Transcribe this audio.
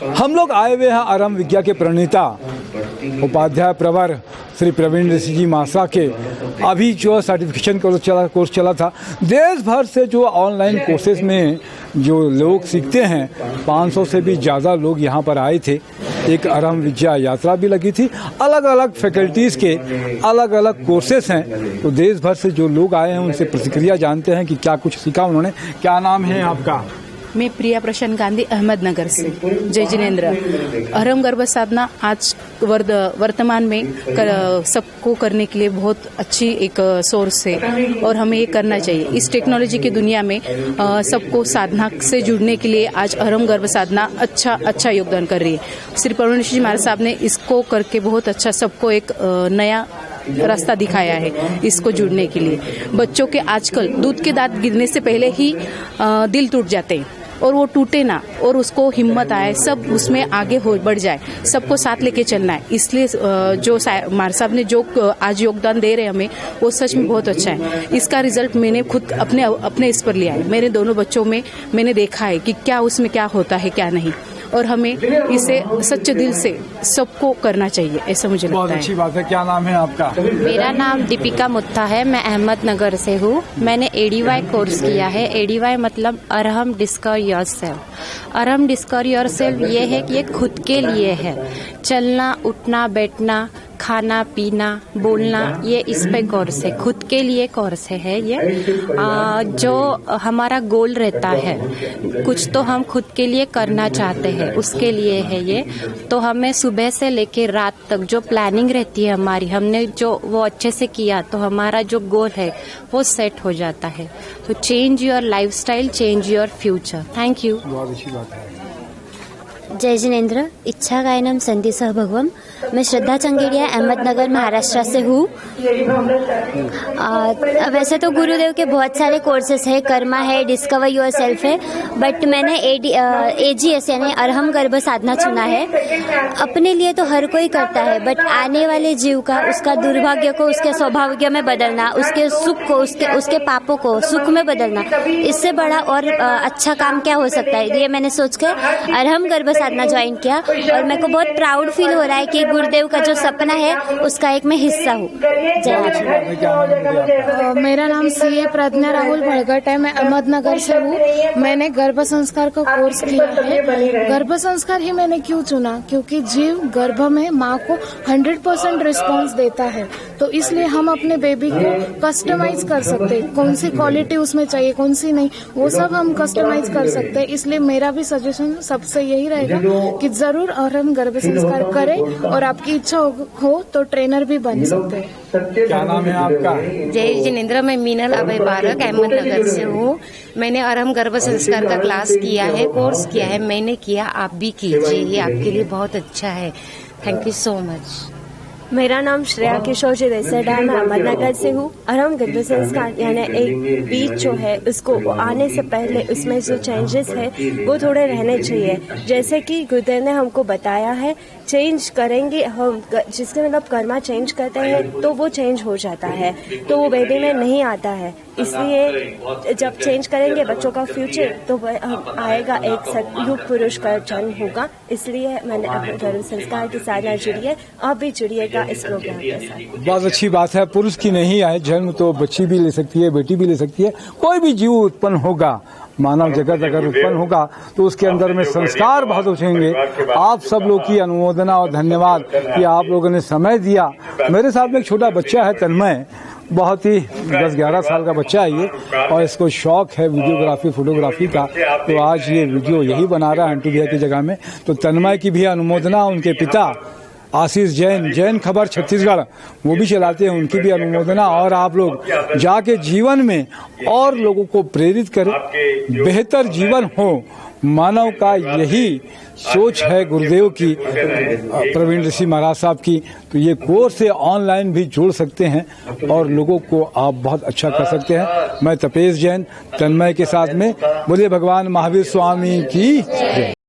हम लोग आए हुए हैं आरंभ विद्या के प्रणेता उपाध्याय प्रवर श्री प्रवीण ऋषि जी मासा के अभी जो सर्टिफिकेशन कोर्स चला था। देश भर से जो ऑनलाइन कोर्सेज में जो लोग सीखते हैं 500 से भी ज़्यादा लोग यहाँ पर आए थे। एक आरंभ विद्या यात्रा भी लगी थी। अलग अलग फैकल्टीज़ के अलग अलग कोर्सेज हैं। तो देश भर से जो लोग आए हैं उनसे प्रतिक्रिया जानते हैं कि क्या कुछ सीखा उन्होंने। क्या नाम है आपका? मैं प्रिया प्रशांत गांधी अहमदनगर से। जय जिनेन्द्र। आरंभ गर्भ साधना आज वर्तमान में सबको करने के लिए बहुत अच्छी एक सोर्स है और हमें ये करना चाहिए। इस टेक्नोलॉजी की दुनिया में सबको साधना से जुड़ने के लिए आज आरंभ गर्भ साधना अच्छा योगदान कर रही है। श्री प्रवीण ऋषि जी महाराज साहब ने इसको करके बहुत अच्छा सबको एक नया रास्ता दिखाया है इसको जुड़ने के लिए। बच्चों के आजकल दूध के दांत गिरने से पहले ही दिल टूट जाते हैं और वो टूटे ना और उसको हिम्मत आए, सब उसमें आगे बढ़ जाए, सबको साथ लेके चलना है। इसलिए जो मार साहब ने जो आज योगदान दे रहे हैं हमें, वो सच में बहुत अच्छा है। इसका रिजल्ट मैंने खुद अपने इस पर लिया है। मेरे दोनों बच्चों में मैंने देखा है कि क्या उसमें क्या होता है क्या नहीं, और हमें इसे सच्चे दिल से सबको करना चाहिए, ऐसा मुझे लगता है। बहुत अच्छी बात है। क्या नाम है आपका? मेरा नाम दीपिका मुत्ता है। मैं अहमदनगर से हूँ। मैंने ADY कोर्स किया है। ADY मतलब Arham discover yourself. Arham discover yourself ये है कि ये खुद के लिए है। चलना, उठना, बैठना, खाना, पीना, बोलना, ये इस पे कोर्स है। खुद के लिए कोर्स है ये। जो हमारा गोल रहता है, कुछ तो हम खुद के लिए करना चाहते हैं, उसके लिए है ये। तो हमें सुबह से लेके रात तक जो प्लानिंग रहती है हमारी, हमने जो वो अच्छे से किया तो हमारा जो गोल है वो सेट हो जाता है। तो change your lifestyle, change your future. Thank you. बहुत अच्छी बात है। जय जिनेन्द्र। इच्छा गायनम संधि सह भगवम। मैं श्रद्धा चंगेड़िया अहमदनगर महाराष्ट्र से हूँ। वैसे तो गुरुदेव के बहुत सारे कोर्सेस है, कर्मा है, डिस्कवर योर सेल्फ है, बट मैंने AGS यानी अरहम गर्भ साधना चुना है। अपने लिए तो हर कोई करता है, बट आने वाले जीव का, उसका दुर्भाग्य को उसके सौभाग्य में बदलना, उसके सुख को उसके पापों को सुख में बदलना, इससे बड़ा और अच्छा काम क्या हो सकता है। ये मैंने सोचकर अरहम गर्भ साधना ज्वाइन किया और मेरे को बहुत प्राउड फील हो रहा है कि गुरुदेव का जो सपना है उसका एक मैं हिस्सा हूँ। मेरा नाम CA प्रज्ञा राहुल भड़गट है। मैं अहमदनगर से हूँ। मैंने गर्भ संस्कार का कोर्स किया है। गर्भ संस्कार ही मैंने क्यों चुना? क्योंकि जीव गर्भ में माँ को 100% रिस्पॉन्स देता है, तो इसलिए हम अपने बेबी को कस्टमाइज कर सकते हैं। कौन सी क्वालिटी उसमें चाहिए, कौन सी नहीं, वो सब हम कस्टमाइज कर सकते हैं। इसलिए मेरा भी सजेशन सबसे यही रहेगा कि जरूर आरंभ गर्भ संस्कार करें, और आपकी इच्छा हो तो ट्रेनर भी बन सकते हैं। क्या नाम है आपका? जय जिनेन्द्र। मैं मीनल अभय बारक अहमदनगर से हूँ। मैंने आरंभ गर्भ संस्कार का क्लास किया है, कोर्स किया है। मैंने किया, आप भी कीजिए, ये आपके लिए बहुत अच्छा है। Thank you so much. मेरा नाम श्रेया किशोर जी देसडा है। मैं अहमदनगर से हूँ। आरंभ गर्भ संस्कार यानी एक बीज जो है उसको आने से पहले उसमें जो चेंजेस है वो थोड़े रहने चाहिए। जैसे कि गुरुदेव ने हमको बताया है, चेंज करेंगे हम, जिससे मतलब कर्मा चेंज करते हैं तो वो चेंज हो जाता है, तो वो बेबी में नहीं आता है। इसलिए जब चेंज करेंगे बच्चों का फ्यूचर तो आएगा, एक सतयुग पुरुष का जन्म होगा। इसलिए मैंने अपने गर्भ संस्कार के साथ जुड़ी है। आप भी जुड़िएगा इस प्रोग्राम के साथ। बहुत अच्छी बात है। पुरुष की नहीं आए जन्म तो बच्ची भी ले सकती है, बेटी भी ले सकती है। कोई भी जीव उत्पन्न होगा, मानव जगत अगर उत्पन्न होगा तो उसके अंदर में संस्कार बहुत उठेंगे। आप सब लोग की अनुमोदना और धन्यवाद कि आप लोगों ने समय दिया। मेरे साथ में एक छोटा बच्चा है तन्मय, बहुत ही 10-11 साल का बच्चा है ये, और इसको शौक है वीडियोग्राफी फोटोग्राफी का। तो आज ये वीडियो यही बना रहा है हंटू भैया की जगह में। तो तन्मय की भी अनुमोदना, उनके पिता आशीष जैन खबर छत्तीसगढ़ वो भी चलाते हैं, उनकी भी अनुमोदना। और आप लोग जाके जीवन में और लोगों को प्रेरित करें, बेहतर जीवन हो। मानव का यही सोच है गुरुदेव की, प्रवीण ऋषि महाराज साहब की। तो ये कोर्स से ऑनलाइन भी जोड़ सकते हैं और लोगों को आप बहुत अच्छा कर सकते हैं। मैं तपेश जैन तन्मय के साथ में बोलिए भगवान महावीर स्वामी की जय।